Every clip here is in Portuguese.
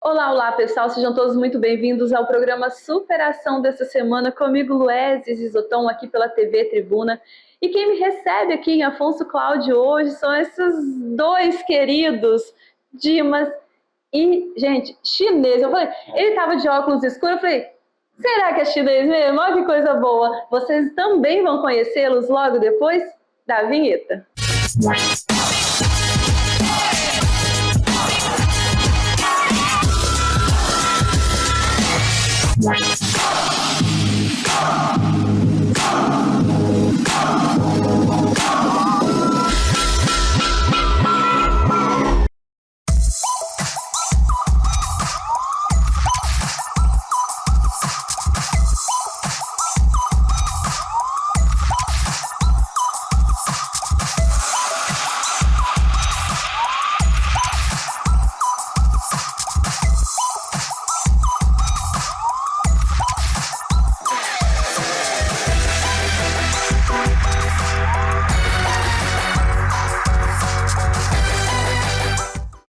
Olá, olá pessoal, sejam todos muito bem-vindos ao programa Superação dessa semana, comigo Luézes Isoton aqui pela TV Tribuna. E quem me recebe aqui em Afonso Cláudio hoje são esses dois queridos, Dimas e, gente, chinês. Eu falei, ele estava de óculos escuros, eu falei, será que é chinês mesmo? Olha que coisa boa. Vocês também vão conhecê-los logo depois da vinheta.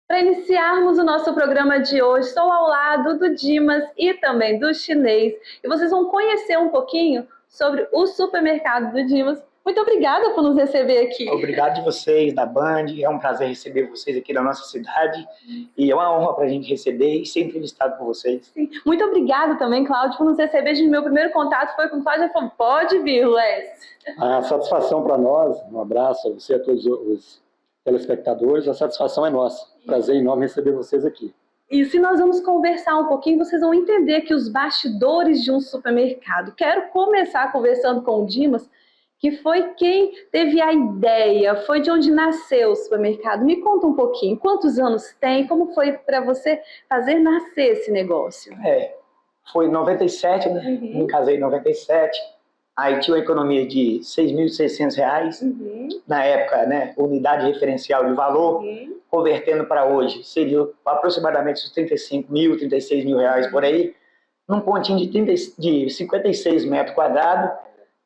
Para iniciarmos o nosso programa de hoje, estou ao lado do Dimas e também do Chinês, e vocês vão conhecer um pouquinho sobre o supermercado do Dimas. Muito obrigada por nos receber aqui. Obrigado de vocês, da Band, é um prazer receber vocês aqui na nossa cidade, e é uma honra para a gente receber e ser entrevistado por vocês. Sim. Muito obrigada também, Cláudio, por nos receber. Meu primeiro contato foi com o Cláudio, ele falou, pode vir, Luiz. A satisfação para nós, um abraço a você, a todos os telespectadores, a satisfação é nossa. Prazer enorme receber vocês aqui. E se nós vamos conversar um pouquinho, vocês vão entender aqui os bastidores de um supermercado. Quero começar conversando com o Dimas, que foi quem teve a ideia, foi de onde nasceu o supermercado. Me conta um pouquinho, quantos anos tem, como foi para você fazer nascer esse negócio? Foi em 97, né? Me casei em 97. Aí tinha uma economia de R$ 6.600, na época, né, unidade referencial de valor, convertendo para hoje, seria aproximadamente uns 35 mil, 36 mil reais por aí, num pontinho de 56 metros quadrados,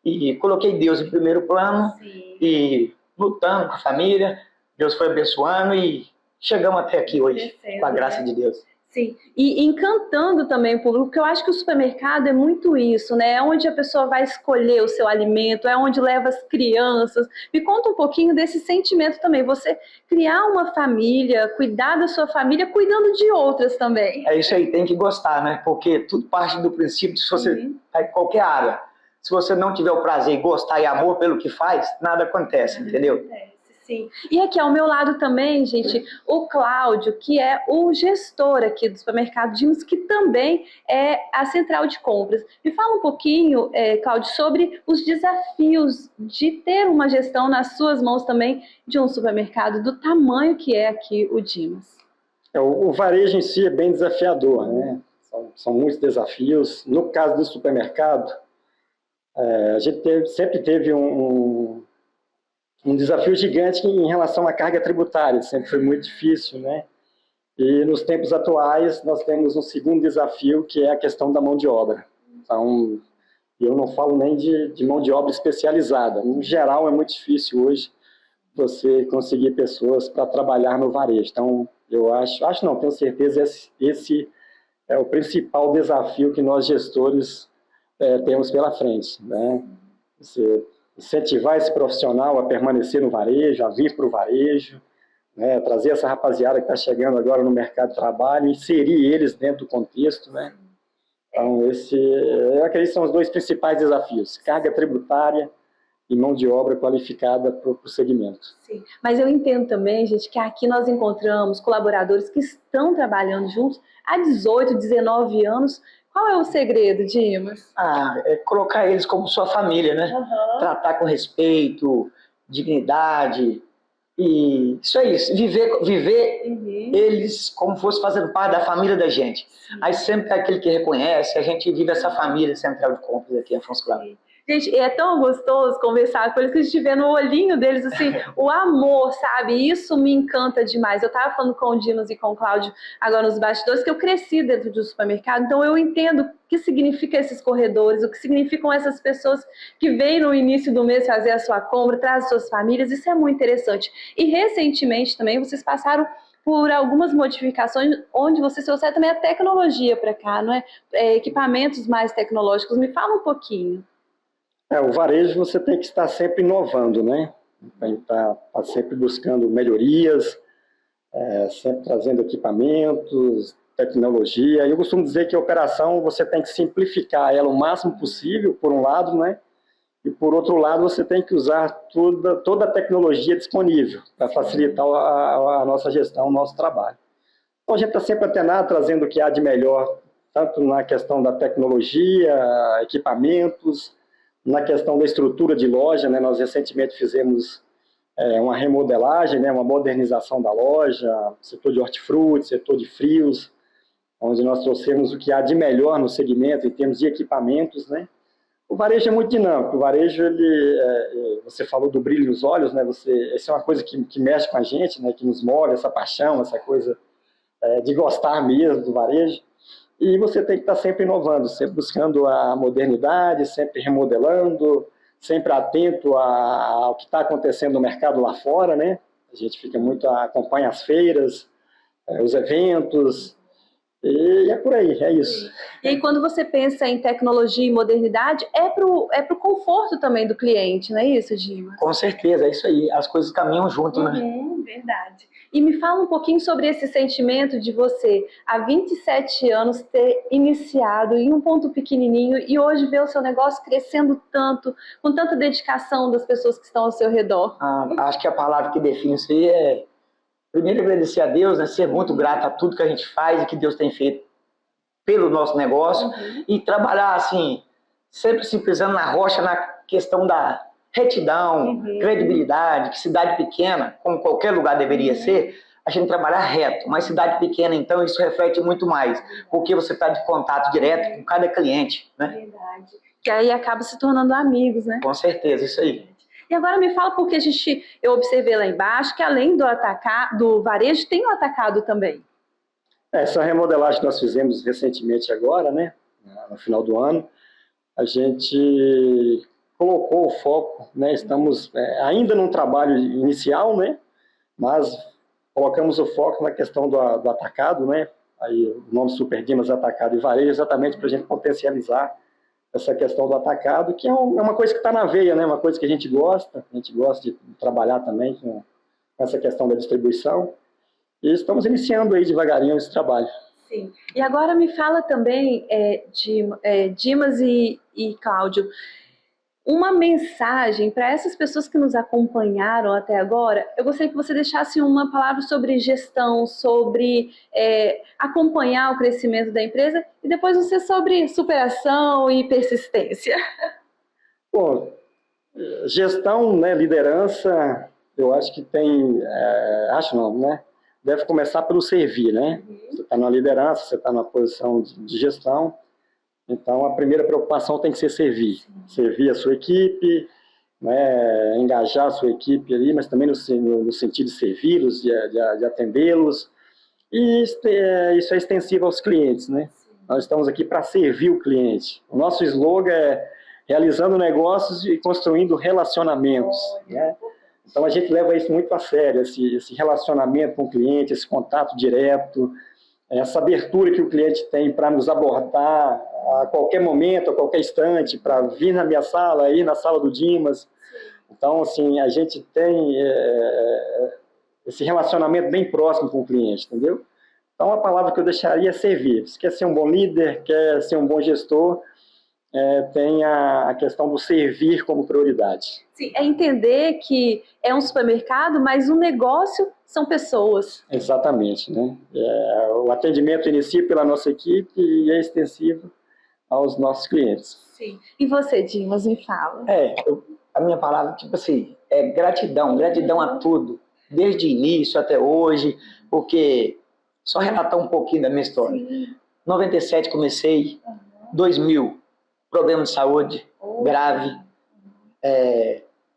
e coloquei Deus em primeiro plano, e lutando com a família, Deus foi abençoando e chegamos até aqui hoje, com a graça de Deus. Sim, e encantando também o público, porque eu acho que o supermercado é muito isso, né? É onde a pessoa vai escolher o seu alimento, é onde leva as crianças. Me conta um pouquinho desse sentimento também, você criar uma família, cuidar da sua família, cuidando de outras também. É isso aí, tem que gostar, né? Porque tudo parte do princípio, se você tá em qualquer área, se você não tiver o prazer, gostar e amor pelo que faz, nada acontece, entendeu? Sim. E aqui ao meu lado também, gente, o Cláudio, que é o gestor aqui do supermercado Dimas, que também é a central de compras. Me fala um pouquinho, Cláudio, sobre os desafios de ter uma gestão nas suas mãos também de um supermercado do tamanho que é aqui o Dimas. O varejo em si é bem desafiador, né? São muitos desafios. No caso do supermercado, a gente sempre teve um desafio gigante em relação à carga tributária, sempre foi muito difícil, né? E nos tempos atuais nós temos um segundo desafio, que é a questão da mão de obra. Então, eu não falo nem de mão de obra especializada. Em geral, é muito difícil hoje você conseguir pessoas para trabalhar no varejo. Então, eu não, tenho certeza, esse é o principal desafio que nós gestores temos pela frente, né? Você incentivar esse profissional a permanecer no varejo, a vir para o varejo, né, trazer essa rapaziada que está chegando agora no mercado de trabalho, inserir eles dentro do contexto, né? Então, eu acredito que são os dois principais desafios, carga tributária e mão de obra qualificada para o segmento. Sim, mas eu entendo também, gente, que aqui nós encontramos colaboradores que estão trabalhando juntos há 18, 19 anos. Qual é o segredo, Dimas? É colocar eles como sua família, né? Tratar com respeito, dignidade, e isso é isso, viver eles como fosse fazendo parte da família da gente. Aí sempre é aquele que reconhece, a gente vive essa família central de compras aqui, Afonso Cláudio. Gente, é tão gostoso conversar com eles que a gente vê no olhinho deles, assim, o amor, sabe? Isso me encanta demais. Eu estava falando com o Dimas e com o Cláudio agora nos bastidores, que eu cresci dentro de um supermercado, então eu entendo o que significa esses corredores, o que significam essas pessoas que vêm no início do mês fazer a sua compra, traz suas famílias, isso é muito interessante. E recentemente também vocês passaram por algumas modificações, onde você trouxe também a tecnologia para cá, não é? Equipamentos mais tecnológicos. Me fala um pouquinho. O varejo você tem que estar sempre inovando, né? Tem que estar sempre buscando melhorias, sempre trazendo equipamentos, tecnologia. Eu costumo dizer que a operação você tem que simplificar ela o máximo possível, por um lado, né? E por outro lado você tem que usar toda a tecnologia disponível para facilitar a nossa gestão, o nosso trabalho. Então a gente está sempre antenado, trazendo o que há de melhor, tanto na questão da tecnologia, equipamentos, na questão da estrutura de loja, né? Nós recentemente fizemos uma remodelagem, né? Uma modernização da loja, setor de hortifruti, setor de frios, onde nós trouxemos o que há de melhor no segmento em termos de equipamentos, né? O varejo é muito dinâmico. O varejo, você falou do brilho nos olhos, né? Essa é uma coisa que mexe com a gente, né? Que nos move, essa paixão, essa coisa de gostar mesmo do varejo. E você tem que estar sempre inovando, sempre buscando a modernidade, sempre remodelando, sempre atento ao que está acontecendo no mercado lá fora, né? A gente fica muito, acompanha as feiras, os eventos, e é por aí, é isso. E aí, quando você pensa em tecnologia e modernidade, é pro conforto também do cliente, não é isso, Dimas? Com certeza, é isso aí. As coisas caminham junto, né? Verdade. E me fala um pouquinho sobre esse sentimento de você, há 27 anos, ter iniciado em um ponto pequenininho e hoje ver o seu negócio crescendo tanto, com tanta dedicação das pessoas que estão ao seu redor. Acho que a palavra que define isso aí é, primeiro, agradecer a Deus, né? Ser muito grato a tudo que a gente faz e que Deus tem feito pelo nosso negócio, e trabalhar assim, sempre se pisando na rocha na questão da retidão, credibilidade, que cidade pequena, como qualquer lugar deveria ser, a gente trabalhar reto, mas cidade pequena, então, isso reflete muito mais, porque você está de contato direto com cada cliente, né? Verdade. Que aí acaba se tornando amigos, né? Com certeza, isso aí. E agora me fala, porque eu observei lá embaixo que além do varejo, tem o atacado também. Essa remodelagem que nós fizemos recentemente agora, né, no final do ano, a gente colocou o foco, né, estamos ainda num trabalho inicial, né, mas colocamos o foco na questão do atacado, né, aí o nome Super Dimas Atacado e Varejo, exatamente para a gente potencializar essa questão do atacado, que é uma coisa que está na veia, né, uma coisa que a gente gosta de trabalhar também com essa questão da distribuição. E estamos iniciando aí devagarinho esse trabalho. Sim. E agora me fala também, Dimas e Cláudio, uma mensagem para essas pessoas que nos acompanharam até agora. Eu gostaria que você deixasse uma palavra sobre gestão, sobre acompanhar o crescimento da empresa, e depois você sobre superação e persistência. Bom, gestão, né, liderança, eu acho que tem, deve começar pelo servir, né? Você está na liderança, você está na posição de gestão, então a primeira preocupação tem que ser servir. Servir a sua equipe, né? Engajar a sua equipe ali, mas também no sentido de servi-los, de atendê-los. E isso é extensivo aos clientes, né? Nós estamos aqui para servir o cliente. O nosso slogan é realizando negócios e construindo relacionamentos, né? Então, a gente leva isso muito a sério, esse relacionamento com o cliente, esse contato direto, essa abertura que o cliente tem para nos abordar a qualquer momento, a qualquer instante, para vir na minha sala, ir na sala do Dimas. Então, assim, a gente tem esse relacionamento bem próximo com o cliente, entendeu? Então, a palavra que eu deixaria é servir. Se quer ser um bom líder, quer ser um bom gestor, tem a questão do servir como prioridade. Sim, é entender que é um supermercado, mas o negócio são pessoas. Exatamente, né? O atendimento inicia pela nossa equipe e é extensivo aos nossos clientes. Sim. E você, Dimas, me fala. A minha palavra, tipo assim, é gratidão a tudo, desde o início até hoje, porque, só relatar um pouquinho da minha história. Sim. 97 comecei, 2000, problema de saúde grave.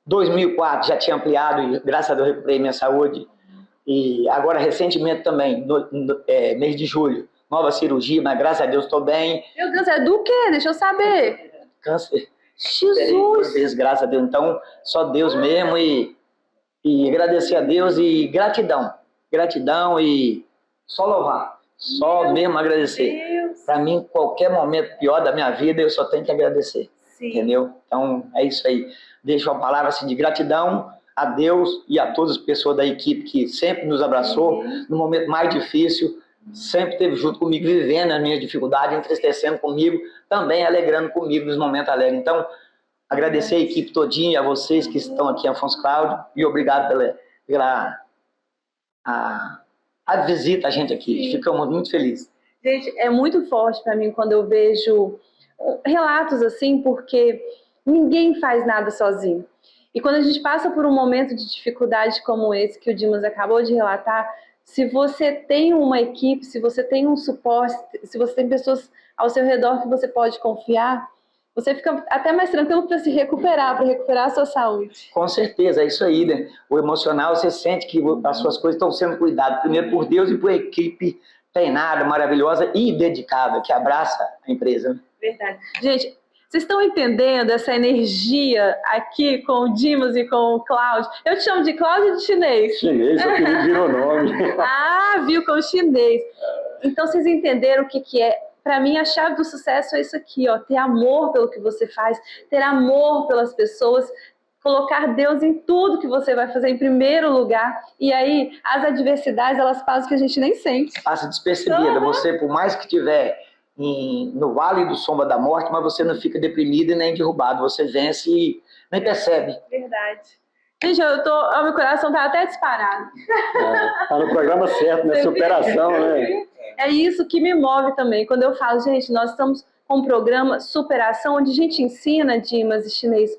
2004 já tinha ampliado e graças a Deus recuperei minha saúde. E agora recentemente também, mês de julho, nova cirurgia, mas graças a Deus estou bem. Meu Deus, é do quê? Deixa eu saber. Câncer. Jesus! Graças a Deus. Então, só Deus mesmo e agradecer a Deus e gratidão. gratidão e só louvar. Só mesmo agradecer. Para mim, qualquer momento pior da minha vida, eu só tenho que agradecer. Sim. Entendeu? Então, é isso aí. Deixo uma palavra assim, de gratidão a Deus e a todas as pessoas da equipe que sempre nos abraçou no momento mais difícil, sempre esteve junto comigo, vivendo as minhas dificuldades, entristecendo comigo, também alegrando comigo nos momentos alegres. Então, agradecer a equipe todinha, a vocês que estão aqui, Afonso Cláudio, e obrigado pela visita a gente aqui. Sim. Ficamos muito felizes. Gente, é muito forte para mim quando eu vejo relatos assim, porque ninguém faz nada sozinho. E quando a gente passa por um momento de dificuldade como esse que o Dimas acabou de relatar, se você tem uma equipe, se você tem um suporte, se você tem pessoas ao seu redor que você pode confiar, você fica até mais tranquilo para se recuperar, para recuperar a sua saúde. Com certeza, é isso aí, né? O emocional, você sente que as suas coisas estão sendo cuidadas, primeiro por Deus e por uma equipe treinada, maravilhosa e dedicada, que abraça a empresa. Verdade. Gente, vocês estão entendendo essa energia aqui com o Dimas e com o Cláudio? Eu te chamo de Cláudio de chinês. Chinês, eu queria vir o nome. Viu com o chinês. Então vocês entenderam o que é. Para mim, a chave do sucesso é isso aqui, ó, ter amor pelo que você faz, ter amor pelas pessoas, colocar Deus em tudo que você vai fazer em primeiro lugar. E aí, as adversidades, elas passam que a gente nem sente. Passa despercebida. Você, por mais que estiver no vale do sombra da morte, mas você não fica deprimido e nem derrubado. Você vence e nem percebe. Verdade. Gente, meu coração tá até disparado. Tá no programa certo, né? Superação, né? É isso que me move também. Quando eu falo, gente, nós estamos com um programa Superação, onde a gente ensina, Dimas e Chinês,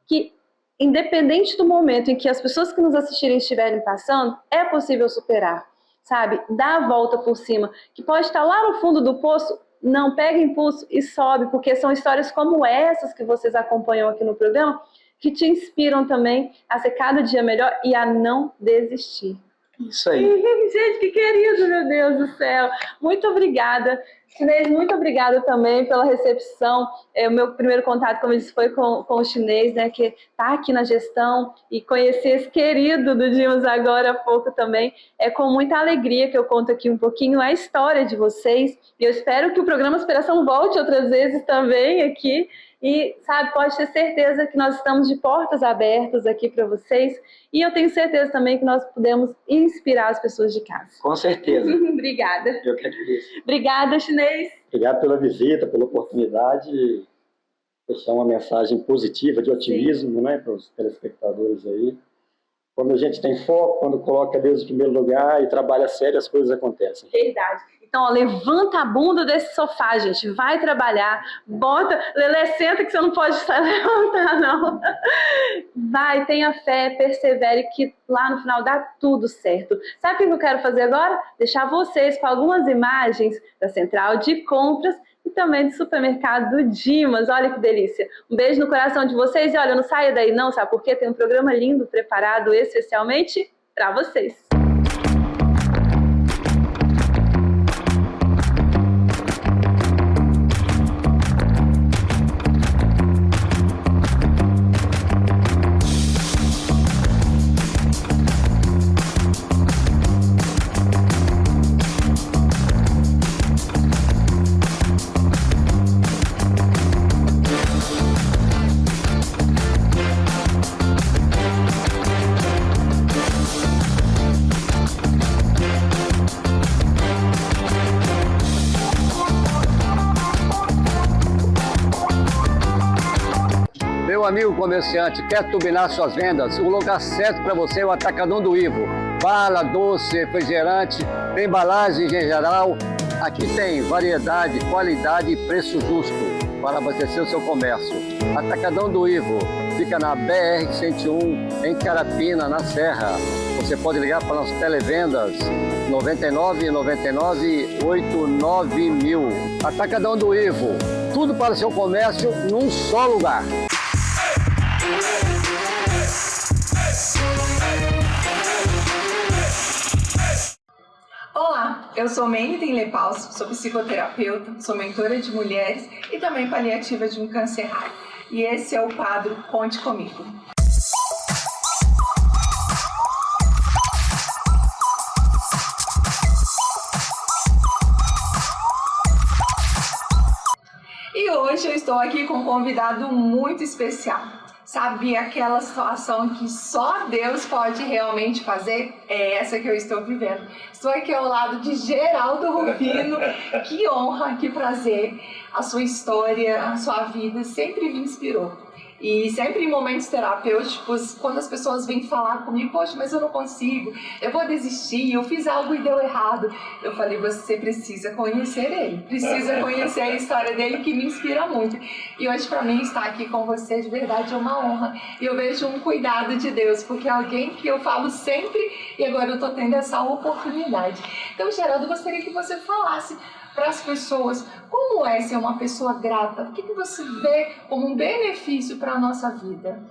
que independente do momento em que as pessoas que nos assistirem estiverem passando, é possível superar, sabe? Dá a volta por cima. Que pode estar lá no fundo do poço, não, pega impulso e sobe, porque são histórias como essas que vocês acompanham aqui no programa, que te inspiram também a ser cada dia melhor e a não desistir. Isso aí. Gente, que querido, meu Deus do céu. Muito obrigada. Chinês, muito obrigada também pela recepção. O meu primeiro contato, como eu disse, foi com o Chinês, né, que está aqui na gestão, e conheci esse querido do Dimas agora há pouco também. É com muita alegria que eu conto aqui um pouquinho a história de vocês, e eu espero que o programa Superação volte outras vezes também aqui. E, sabe, pode ter certeza que nós estamos de portas abertas aqui para vocês. E eu tenho certeza também que nós podemos inspirar as pessoas de casa. Com certeza. Obrigada. Eu que agradeço. Obrigada, Chinês. Obrigado pela visita, pela oportunidade de deixar uma mensagem positiva, de otimismo, né, para os telespectadores aí. Quando a gente tem foco, quando coloca Deus em primeiro lugar e trabalha sério, as coisas acontecem. Verdade. Então, ó, levanta a bunda desse sofá, gente. Vai trabalhar. Bota... Lelê, senta que você não pode levantar, não. Vai, tenha fé, persevere, que lá no final dá tudo certo. Sabe o que eu quero fazer agora? Deixar vocês com algumas imagens da central de compras e também do supermercado do Dimas. Olha que delícia. Um beijo no coração de vocês. E olha, não saia daí não, sabe por quê? Tem um programa lindo preparado especialmente para vocês. Meu amigo comerciante, quer turbinar suas vendas? O lugar certo para você é o Atacadão do Ivo. Bala, doce, refrigerante, embalagens em geral. Aqui tem variedade, qualidade e preço justo para abastecer o seu comércio. Atacadão do Ivo fica na BR-101, em Carapina, na Serra. Você pode ligar para nossas televendas 99 99 89 mil. Atacadão do Ivo, tudo para o seu comércio num só lugar. Olá, eu sou Meniten Lepaus, sou psicoterapeuta, sou mentora de mulheres e também paliativa de um câncer raro. E esse é o quadro Conte Comigo. hoje eu estou aqui com um convidado muito especial. Sabe aquela situação que só Deus pode realmente fazer? É essa que eu estou vivendo. Estou aqui ao lado de Geraldo Rufino. Que honra, que prazer. A sua história, a sua vida sempre me inspirou. E sempre em momentos terapêuticos, quando as pessoas vêm falar comigo, poxa, mas eu não consigo, eu vou desistir, eu fiz algo e deu errado. Eu falei, você precisa conhecer ele, precisa conhecer a história dele, que me inspira muito. E hoje, para mim, estar aqui com você de verdade é uma honra. E eu vejo um cuidado de Deus, porque é alguém que eu falo sempre e agora eu estou tendo essa oportunidade. Então, Geraldo, eu gostaria que você falasse para as pessoas como é ser uma pessoa grata. O que você vê como um benefício para a nossa vida?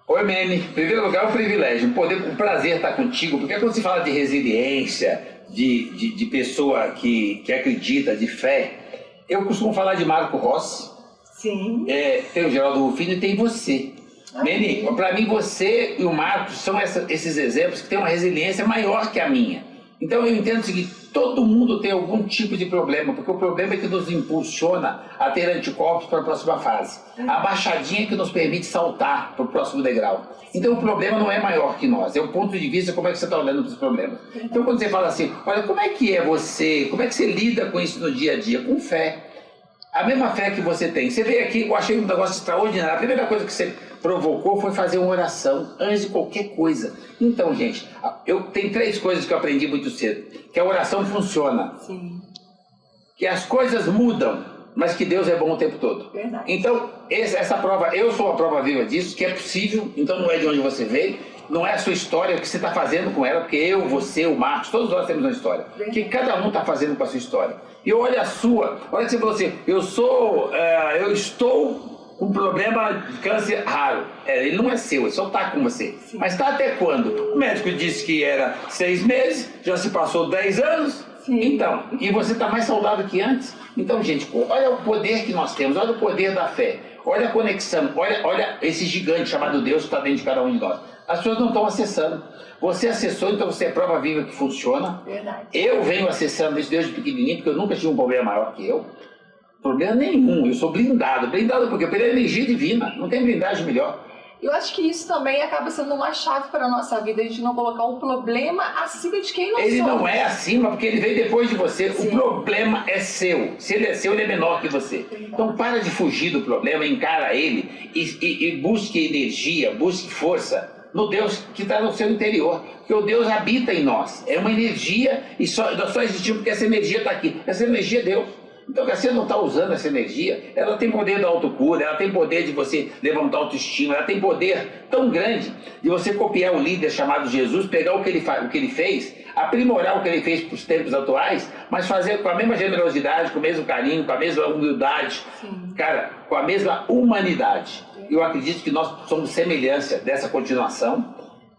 Oi, Mene. Em primeiro lugar, é um privilégio, um prazer estar contigo, porque quando se fala de resiliência, de pessoa que acredita, de fé, eu costumo falar de Marco Rossi. Sim. Tem o Geraldo Rufino e tem você. Mene, para mim você e o Marcos são esses exemplos que têm uma resiliência maior que a minha. Então eu entendo o seguinte, todo mundo tem algum tipo de problema, porque o problema é que nos impulsiona a ter anticorpos para a próxima fase. A baixadinha que nos permite saltar para o próximo degrau. Então o problema não é maior que nós, é o ponto de vista, como é que você está olhando para os problemas. Então quando você fala assim, olha, como é que é você, como é que você lida com isso no dia a dia? Com fé. A mesma fé que você tem. Você veio aqui, eu achei um negócio extraordinário. A primeira coisa que você provocou foi fazer uma oração antes de qualquer coisa. Então, gente, tem 3 coisas que eu aprendi muito cedo. Que a oração funciona. Sim. Que as coisas mudam, mas que Deus é bom o tempo todo. Verdade. Então, essa prova, eu sou a prova viva disso, que é possível. Então não é de onde você veio, não é a sua história, o que você está fazendo com ela, porque eu, você, o Marcos, todos nós temos uma história. O que cada um está fazendo com a sua história. E olha a sua, olha que você falou assim, eu estou com um problema de câncer raro. Ele não é seu, ele só está com você. Sim. Mas está até quando? O médico disse que era 6 meses, já se passou 10 anos. Sim. Então, e você está mais saudável que antes. Então, gente, olha o poder que nós temos, olha o poder da fé, olha a conexão, olha esse gigante chamado Deus que está dentro de cada um de nós. As pessoas não estão acessando. Você acessou, então você é prova viva que funciona. Verdade. Eu venho acessando isso desde pequenininho, porque eu nunca tive um problema maior que eu. Problema nenhum, eu sou blindado. Blindado porque pela energia divina, não tem blindagem melhor. Eu acho que isso também acaba sendo uma chave para a nossa vida, a gente não colocar o problema acima de quem nós somos. Ele não é acima, porque ele veio depois de você. Sim. O problema é seu. Se ele é seu, ele é menor que você. Então para de fugir do problema, encara ele e busque energia, busque força no Deus que está no seu interior. Porque o Deus habita em nós. É uma energia e nós só existimos porque essa energia está aqui. Essa energia é Deus. Então, se você não está usando essa energia, ela tem poder da autocura, ela tem poder de você levantar a autoestima, ela tem poder tão grande de você copiar o líder chamado Jesus, pegar o que ele fez, aprimorar o que ele fez para os tempos atuais, mas fazer com a mesma generosidade, com o mesmo carinho, com a mesma humildade, sim, cara, com a mesma humanidade. Eu acredito que nós somos semelhança dessa continuação.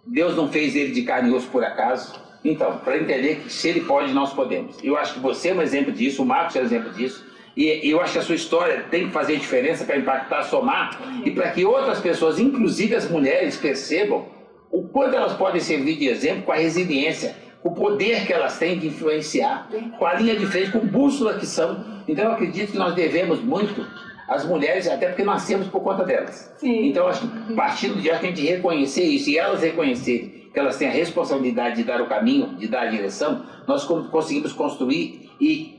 Deus não fez ele de carne e osso por acaso. Então, para entender que se ele pode, nós podemos. Eu acho que você é um exemplo disso, o Marcos é um exemplo disso, e eu acho que a sua história tem que fazer diferença para impactar, somar, e para que outras pessoas, inclusive as mulheres, percebam o quanto elas podem servir de exemplo com a resiliência, com o poder que elas têm de influenciar, com a linha de frente, com bússola que são. Então, eu acredito que nós devemos muito às mulheres, até porque nascemos por conta delas. Sim. Então, acho que partindo de a gente reconhecer isso, e elas reconhecerem que elas têm a responsabilidade de dar o caminho, de dar a direção, nós conseguimos construir e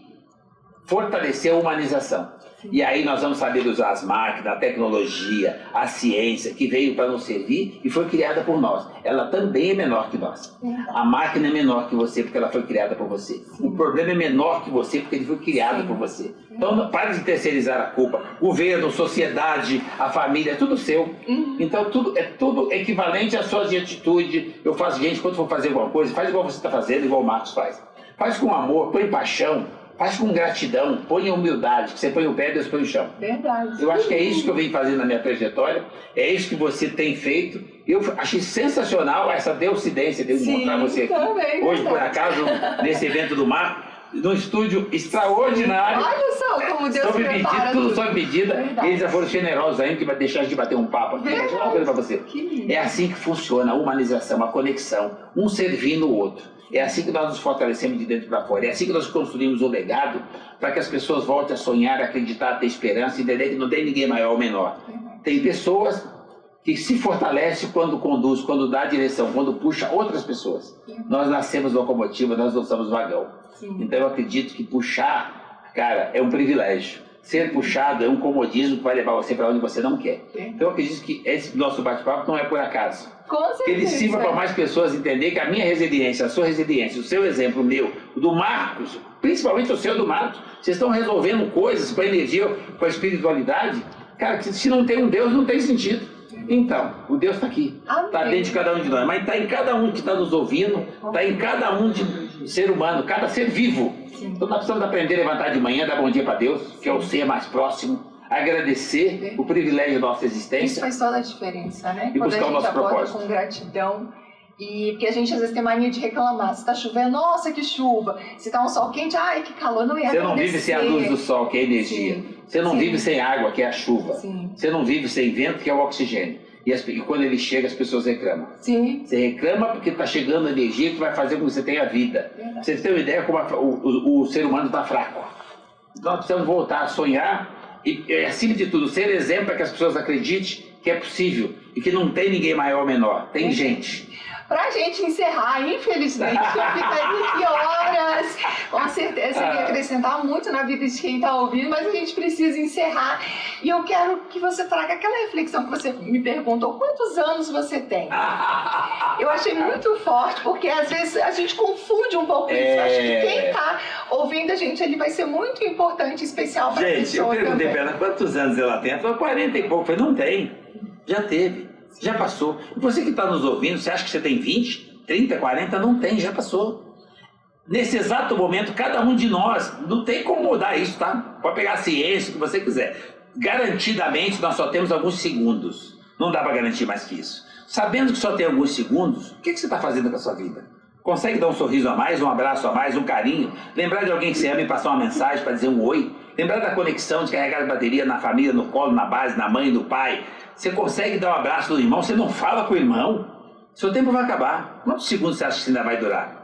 fortalecer a humanização. Sim. E aí nós vamos saber usar as máquinas, a tecnologia, a ciência, que veio para nos servir e foi criada por nós. Ela também é menor que nós. A máquina é menor que você porque ela foi criada por você. Sim. O problema é menor que você porque ele foi criado, sim, por você. Então, para de terceirizar a culpa. Governo, sociedade, a família, é tudo seu. Então, é tudo equivalente à sua atitude. Eu faço, gente, quando for fazer alguma coisa, faz igual você está fazendo, igual o Marcos faz. Faz com amor, põe paixão, faz com gratidão, põe humildade, que você põe o pé e Deus põe o chão. Verdade. Eu acho que é isso que eu venho fazendo na minha trajetória, é isso que você tem feito. Eu achei sensacional essa deucidência de encontrar você aqui. Também, hoje, por acaso, nesse evento do Mar, num estúdio extraordinário. Olha só como Deus prepara tudo sob medida. Verdade. Eles já foram generosos ainda, que vai deixar de bater um papo aqui. Mas uma coisa para você. É assim que funciona a humanização, a conexão, um servindo o outro. É assim que nós nos fortalecemos de dentro para fora. É assim que nós construímos o legado para que as pessoas voltem a sonhar, a acreditar, a ter esperança, entender que não tem ninguém maior ou menor. Tem pessoas que se fortalecem quando conduz, quando dá direção, quando puxa outras pessoas. Nós nascemos locomotiva, nós não somos vagão. Então eu acredito que puxar, cara, é um privilégio. Ser puxado é um comodismo que vai levar você para onde você não quer. Então eu acredito que esse nosso bate-papo não é por acaso. Com certeza. Que ele sirva para mais pessoas entender que a minha resiliência, a sua resiliência, o seu exemplo, o meu, o do Marcos, principalmente o seu do Marcos, vocês estão resolvendo coisas com a energia, com a espiritualidade. Cara, se não tem um Deus, não tem sentido. Então, o Deus está aqui, está dentro de cada um de nós, mas está em cada um que está nos ouvindo, está em cada um de ser humano, cada ser vivo. Então nós precisamos aprender a levantar de manhã, dar bom dia para Deus, que é o ser mais próximo, agradecer o privilégio da nossa existência. Isso faz toda a diferença, né? E Quando buscar o nosso a gente acorda propósito. com gratidão. E porque a gente às vezes tem mania de reclamar. Se está chovendo, nossa, que chuva. Se está um sol quente, ai, que calor, não ia Você não vive sem a luz do sol, que é a energia. Sim. Você não Sim. vive sem água, que é a chuva. Sim. Você não vive sem vento, que é o oxigênio. E quando ele chega, as pessoas reclamam. Sim. Você reclama porque está chegando a energia que vai fazer com que você tenha vida. Pra você ter uma ideia como o ser humano está fraco. Então nós precisamos voltar a sonhar e, acima de tudo, ser exemplo para que as pessoas acreditem que é possível e que não tem ninguém maior ou menor. Tem gente. Pra gente encerrar, infelizmente, eu ficaria aqui horas. Com certeza iria acrescentar muito na vida de quem está ouvindo, mas a gente precisa encerrar. E eu quero que você traga aquela reflexão que você me perguntou: quantos anos você tem? Eu achei muito forte, porque às vezes a gente confunde um pouco isso. Eu acho que quem está ouvindo a gente, ele vai ser muito importante, especial para a pessoa. Gente, eu perguntei também. para ela quantos anos ela tem. Ela falou 40 e pouco. Eu falei, não tem. Já teve. Já passou. E você que está nos ouvindo, você acha que você tem 20, 30, 40? Não tem, já passou. Nesse exato momento, cada um de nós, não tem como mudar isso, tá? Pode pegar a ciência, o que você quiser. Garantidamente, nós só temos alguns segundos. Não dá para garantir mais que isso. Sabendo que só tem alguns segundos, o que você está fazendo com a sua vida? Consegue dar um sorriso a mais, um abraço a mais, um carinho? Lembrar de alguém que você ama e passar uma mensagem para dizer um oi? Lembrar da conexão de carregar a bateria na família, no colo, na base, na mãe, no pai? Você consegue dar um abraço no irmão? Você não fala com o irmão? Seu tempo vai acabar. Quantos segundos você acha que ainda vai durar?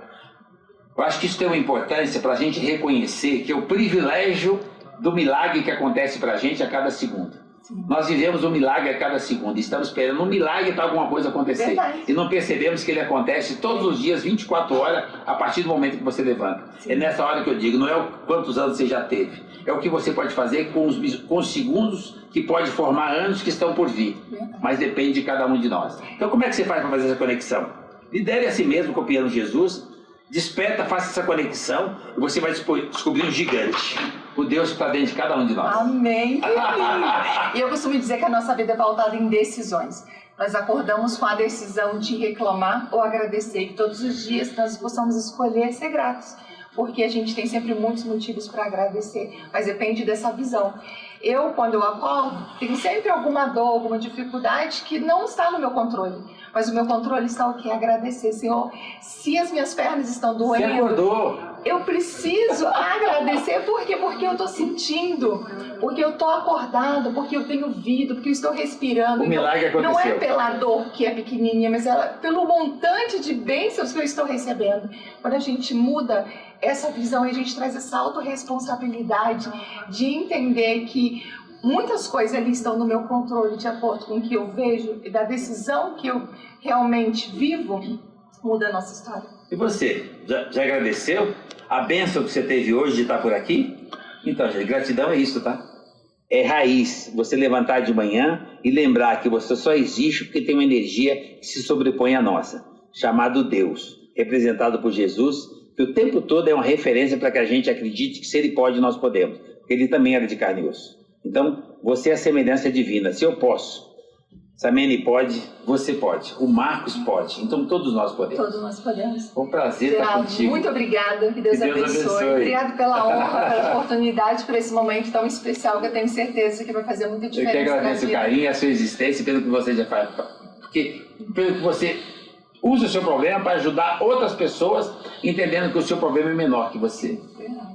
Eu acho que isso tem uma importância para a gente reconhecer que é o privilégio do milagre que acontece para a gente a cada segundo. Nós vivemos um milagre a cada segundo. Estamos esperando um milagre para alguma coisa acontecer. Verdade. E não percebemos que ele acontece todos os dias, 24 horas, a partir do momento que você levanta. É nessa hora que eu digo, não é o quantos anos você já teve. É o que você pode fazer com os segundos que pode formar anos que estão por vir. Mas depende de cada um de nós. Então como é que você faz para fazer essa conexão? Lidere a si mesmo copiando Jesus. Desperta, faça essa conexão e você vai descobrir um gigante. O Deus que está dentro de cada um de nós. Amém. Que lindo. E eu costumo dizer que a nossa vida é pautada em decisões. Nós acordamos com a decisão de reclamar ou agradecer. E todos os dias nós possamos escolher ser gratos. Porque a gente tem sempre muitos motivos para agradecer. Mas depende dessa visão. Eu, quando eu acordo, tenho sempre alguma dor, alguma dificuldade que não está no meu controle. Mas o meu controle está o quê? Agradecer. Senhor, se as minhas pernas estão doendo... Você acordou. Eu preciso agradecer. Por quê? Porque eu estou sentindo, porque eu estou acordado, porque eu tenho vida, porque eu estou respirando. O milagre aconteceu. Não é pela dor que é pequenininha, mas pelo montante de bênçãos que eu estou recebendo. Quando a gente muda essa visão e a gente traz essa autorresponsabilidade de entender que muitas coisas ali estão no meu controle, de acordo com o que eu vejo e da decisão que eu realmente vivo, muda a nossa história. E você? Já agradeceu a bênção que você teve hoje de estar por aqui? Então, gente, gratidão é isso, tá? É raiz. Você levantar de manhã e lembrar que você só existe porque tem uma energia que se sobrepõe à nossa, chamado Deus, representado por Jesus, que o tempo todo é uma referência para que a gente acredite que se Ele pode, nós podemos. Porque Ele também era de carne e osso. Então, você é a semelhança divina. Se eu posso, Samene pode, você pode. O Marcos pode. Então, todos nós podemos. Todos nós podemos. Foi um prazer estar Geraldo, contigo. muito obrigada. Que Deus abençoe. Obrigado pela honra, pela oportunidade, por esse momento tão especial que eu tenho certeza que vai fazer muita diferença. Eu que agradeço o carinho, a sua existência, pelo que você já faz. Porque, pelo que você usa o seu problema para ajudar outras pessoas, entendendo que o seu problema é menor que você.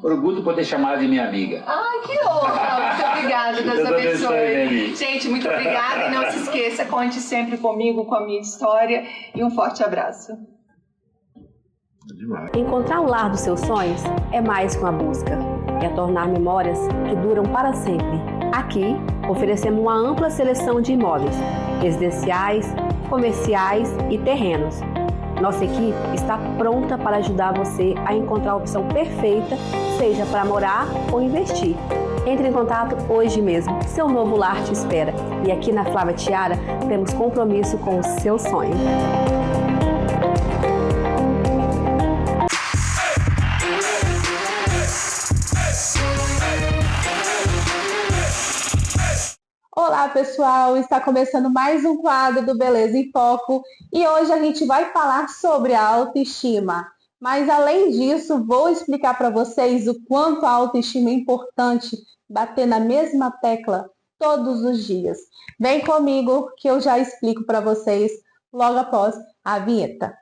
Orgulho de poder chamar de minha amiga. Ai, que honra! Muito obrigada, Deus abençoe. Gente, muito obrigada e não se esqueça, conte sempre comigo, com a minha história e um forte abraço. Encontrar o lar dos seus sonhos é mais que uma busca, é tornar memórias que duram para sempre. Aqui, oferecemos uma ampla seleção de imóveis, residenciais, comerciais e terrenos. Nossa equipe está pronta para ajudar você a encontrar a opção perfeita, seja para morar ou investir. Entre em contato hoje mesmo, seu novo lar te espera. E aqui na Flávia Tiara temos compromisso com o seu sonho. Olá pessoal, está começando mais um quadro do Beleza em Foco e hoje a gente vai falar sobre a autoestima. Mas além disso, vou explicar para vocês o quanto a autoestima é importante bater na mesma tecla todos os dias. Vem comigo que eu já explico para vocês logo após a vinheta.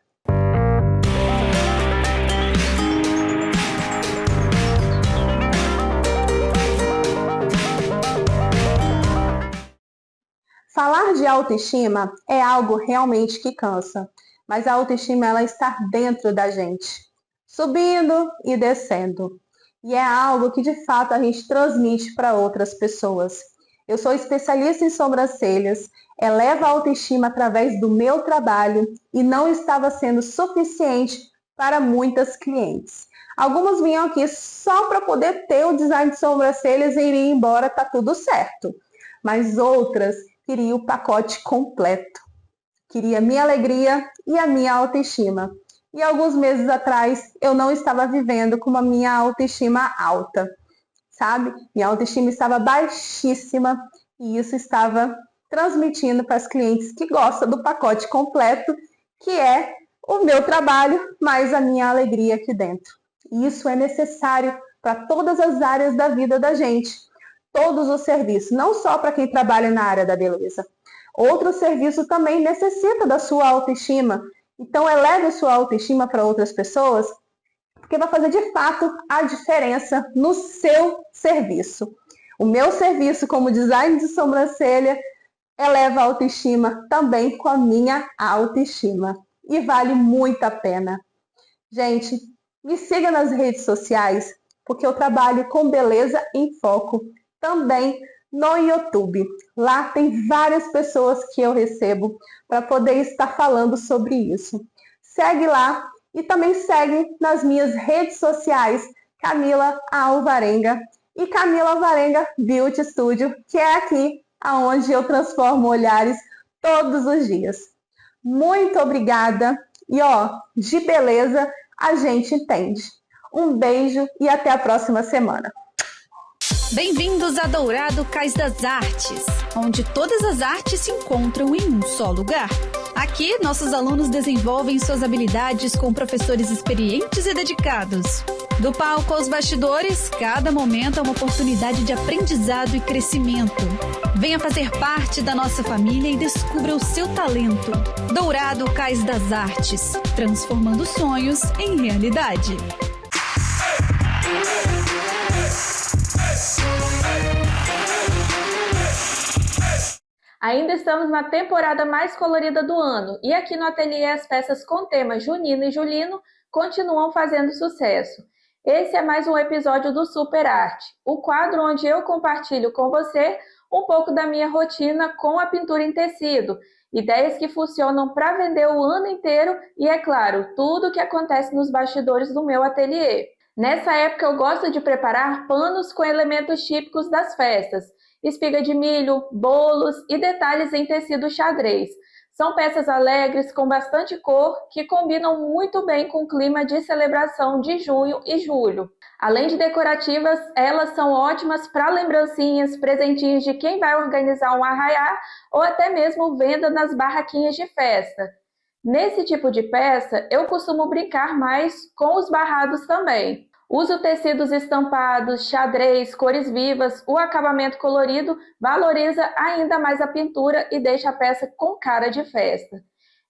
Falar de autoestima é algo realmente que cansa, mas a autoestima ela está dentro da gente, subindo e descendo. E é algo que de fato a gente transmite para outras pessoas. Eu sou especialista em sobrancelhas, elevo a autoestima através do meu trabalho e não estava sendo suficiente para muitas clientes. Algumas vinham aqui só para poder ter o design de sobrancelhas e ir embora, tá tudo certo. Mas outras queria o pacote completo. Queria a minha alegria e a minha autoestima. E alguns meses atrás, eu não estava vivendo com a minha autoestima alta, sabe? Minha autoestima estava baixíssima e isso estava transmitindo para as clientes que gostam do pacote completo, que é o meu trabalho, mais a minha alegria aqui dentro. E isso é necessário para todas as áreas da vida da gente. Todos os serviços, não só para quem trabalha na área da beleza. Outro serviço também necessita da sua autoestima. Então, eleve a sua autoestima para outras pessoas, porque vai fazer de fato a diferença no seu serviço. O meu serviço como design de sobrancelha eleva a autoestima também com a minha autoestima. E vale muito a pena. Gente, me siga nas redes sociais, porque eu trabalho com Beleza em Foco. Também no YouTube. Lá tem várias pessoas que eu recebo para poder estar falando sobre isso. Segue lá e também segue nas minhas redes sociais Camila Alvarenga e Camila Alvarenga Beauty Studio, que é aqui aonde eu transformo olhares todos os dias. Muito obrigada e de beleza a gente entende. Um beijo e até a próxima semana. Bem-vindos a Dourado Cais das Artes, onde todas as artes se encontram em um só lugar. Aqui, nossos alunos desenvolvem suas habilidades com professores experientes e dedicados. Do palco aos bastidores, cada momento é uma oportunidade de aprendizado e crescimento. Venha fazer parte da nossa família e descubra o seu talento. Dourado Cais das Artes, transformando sonhos em realidade. Ainda estamos na temporada mais colorida do ano e aqui no ateliê as peças com tema junino e julino continuam fazendo sucesso. Esse é mais um episódio do Super Arte, o quadro onde eu compartilho com você um pouco da minha rotina com a pintura em tecido, ideias que funcionam para vender o ano inteiro e, é claro, tudo o que acontece nos bastidores do meu ateliê. Nessa época eu gosto de preparar panos com elementos típicos das festas, espiga de milho, bolos e detalhes em tecido xadrez. São peças alegres com bastante cor que combinam muito bem com o clima de celebração de junho e julho. Além de decorativas, elas são ótimas para lembrancinhas, presentinhos de quem vai organizar um arraiá ou até mesmo venda nas barraquinhas de festa. Nesse tipo de peça, eu costumo brincar mais com os barrados também. Uso tecidos estampados, xadrez, cores vivas, o acabamento colorido valoriza ainda mais a pintura e deixa a peça com cara de festa.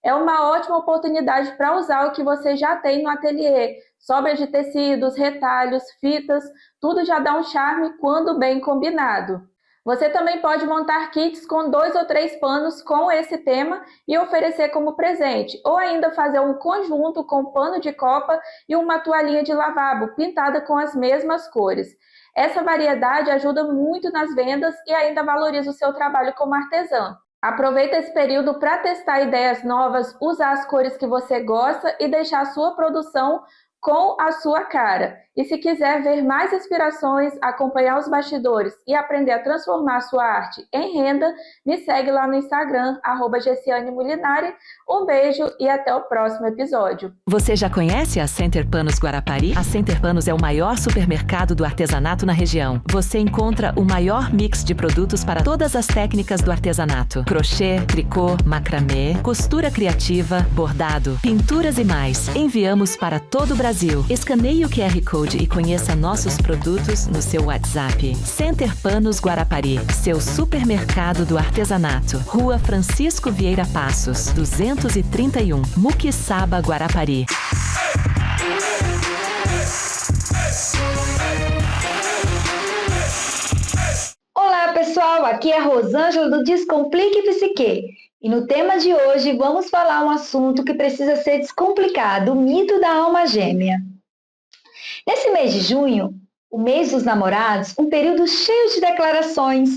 É uma ótima oportunidade para usar o que você já tem no ateliê. Sobras de tecidos, retalhos, fitas, tudo já dá um charme quando bem combinado. Você também pode montar kits com 2 ou 3 panos com esse tema e oferecer como presente, ou ainda fazer um conjunto com pano de copa e uma toalhinha de lavabo pintada com as mesmas cores. Essa variedade ajuda muito nas vendas e ainda valoriza o seu trabalho como artesã. Aproveita esse período para testar ideias novas, usar as cores que você gosta e deixar a sua produção com a sua cara. E se quiser ver mais inspirações, acompanhar os bastidores e aprender a transformar a sua arte em renda, me segue lá no Instagram, @GessianeMolinari. Um beijo e até o próximo episódio. Você já conhece a Center Panos Guarapari? A Center Panos é o maior supermercado do artesanato na região. Você encontra o maior mix de produtos para todas as técnicas do artesanato: crochê, tricô, macramê, costura criativa, bordado, pinturas e mais. Enviamos para todo o Brasil. Escaneie o QR Code e conheça nossos produtos no seu WhatsApp. Center Panos Guarapari, seu supermercado do artesanato. Rua Francisco Vieira Passos, 231, Muquiçaba, Guarapari. Olá pessoal, aqui é a Rosângela do Descomplique Psique. E no tema de hoje vamos falar um assunto que precisa ser descomplicado, o mito da alma gêmea. Nesse mês de junho, o mês dos namorados, um período cheio de declarações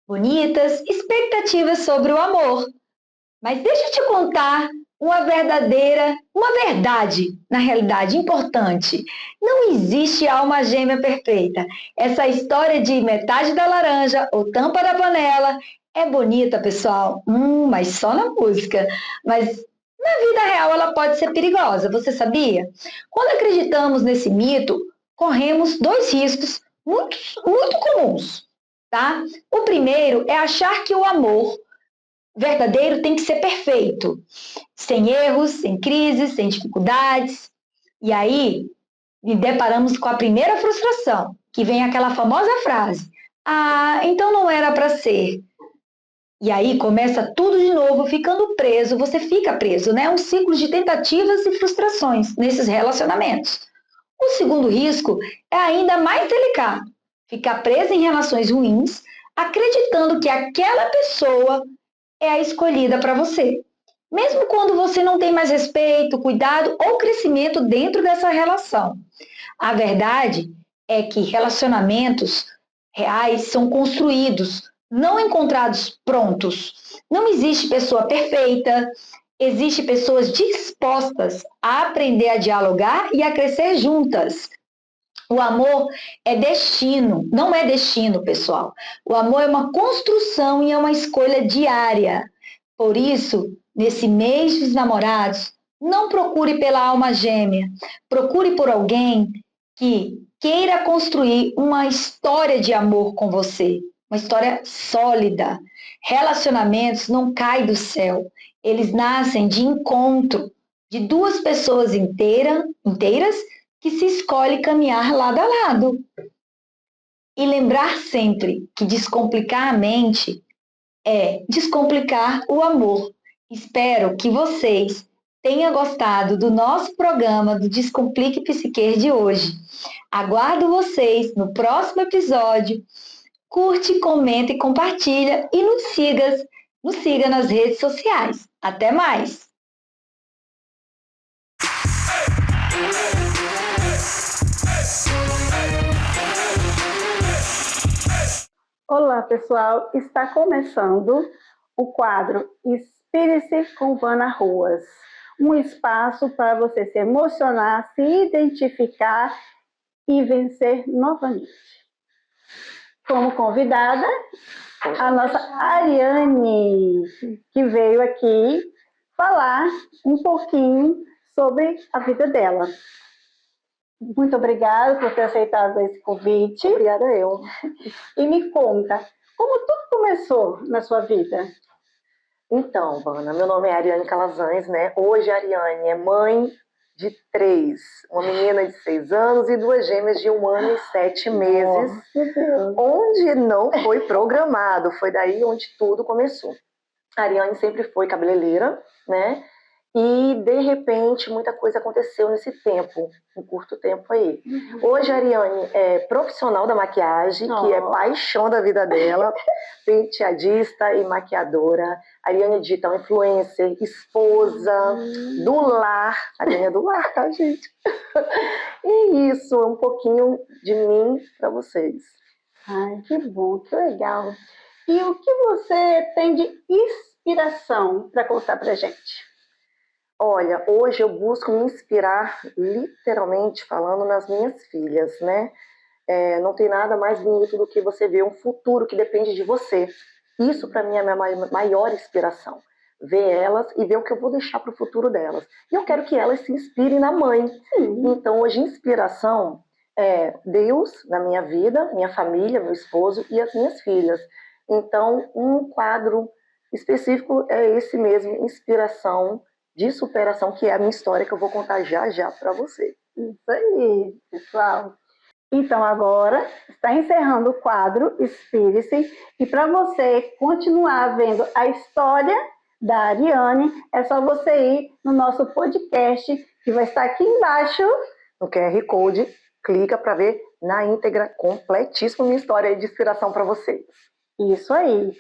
bonitas, expectativas sobre o amor. Mas deixa eu te contar uma verdade, na realidade, importante. Não existe alma gêmea perfeita. Essa história de metade da laranja ou tampa da panela é bonita, pessoal, mas só na música. Mas na vida real ela pode ser perigosa, você sabia? Quando acreditamos nesse mito, corremos dois riscos muito comuns, tá? O primeiro é achar que o amor verdadeiro tem que ser perfeito, sem erros, sem crises, sem dificuldades. E aí, me deparamos com a primeira frustração, que vem aquela famosa frase: "Ah, então não era para ser". E aí começa tudo de novo, ficando preso, você fica preso, né? Um ciclo de tentativas e frustrações nesses relacionamentos. O segundo risco é ainda mais delicado, ficar preso em relações ruins, acreditando que aquela pessoa é a escolhida para você, mesmo quando você não tem mais respeito, cuidado ou crescimento dentro dessa relação. A verdade é que relacionamentos reais são construídos, não encontrados prontos. Não existe pessoa perfeita, existe pessoas dispostas a aprender a dialogar e a crescer juntas. O amor é destino, não é destino, pessoal. O amor é uma construção e é uma escolha diária. Por isso, nesse mês dos namorados, não procure pela alma gêmea. Procure por alguém que queira construir uma história de amor com você. Uma história sólida. Relacionamentos não caem do céu. Eles nascem de encontro de duas pessoas inteiras que se escolhe caminhar lado a lado. E lembrar sempre que descomplicar a mente é descomplicar o amor. Espero que vocês tenham gostado do nosso programa do Descomplique Psique de hoje. Aguardo vocês no próximo episódio. Curte, comenta e compartilha e nos siga nas redes sociais. Até mais! Olá, pessoal! Está começando o quadro Inspire-se com Vana Ruas. Um espaço para você se emocionar, se identificar e vencer novamente. Como convidada, a nossa Ariane, que veio aqui falar um pouquinho sobre a vida dela. Muito obrigada por ter aceitado esse convite. Obrigada eu. E me conta, como tudo começou na sua vida? Então, Vana, meu nome é Ariane Calazans, né? Hoje a Ariane é mãe de 3, uma menina de 6 anos e 2 gêmeas de 1 ano e 7 meses, onde não foi programado, foi daí onde tudo começou. A Ariane sempre foi cabeleireira, né? E, de repente, muita coisa aconteceu nesse tempo, um curto tempo aí. Hoje a Ariane é profissional da maquiagem, que é paixão da vida dela, penteadista e maquiadora. A Ariane é digital influencer, esposa, do lar. A Ariane é do lar, tá, gente? E isso é um pouquinho de mim para vocês. Ai, que bom, que legal. E o que você tem de inspiração para contar pra gente? Olha, hoje eu busco me inspirar, literalmente falando, nas minhas filhas, né? Não tem nada mais bonito do que você ver um futuro que depende de você. Isso, para mim, é a minha maior inspiração. Ver elas e ver o que eu vou deixar para o futuro delas. E eu quero que elas se inspirem na mãe. Então, hoje, inspiração é Deus na minha vida, minha família, meu esposo e as minhas filhas. Então, um quadro específico é esse mesmo, inspiração de superação, que é a minha história que eu vou contar já já para você. Isso aí, pessoal. Então agora está encerrando o quadro Inspire-se, e para você continuar vendo a história da Ariane, é só você ir no nosso podcast, que vai estar aqui embaixo no QR Code, clica para ver na íntegra, completíssima minha história de inspiração para vocês. Isso aí.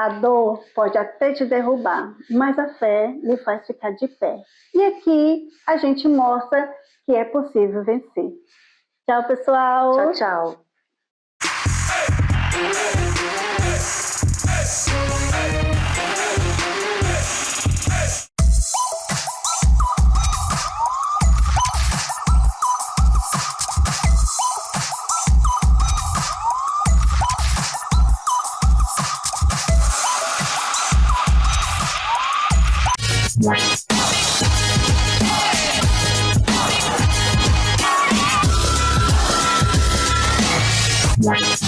A dor pode até te derrubar, mas a fé lhe faz ficar de pé. E aqui a gente mostra que é possível vencer. Tchau, pessoal. Tchau, tchau. What?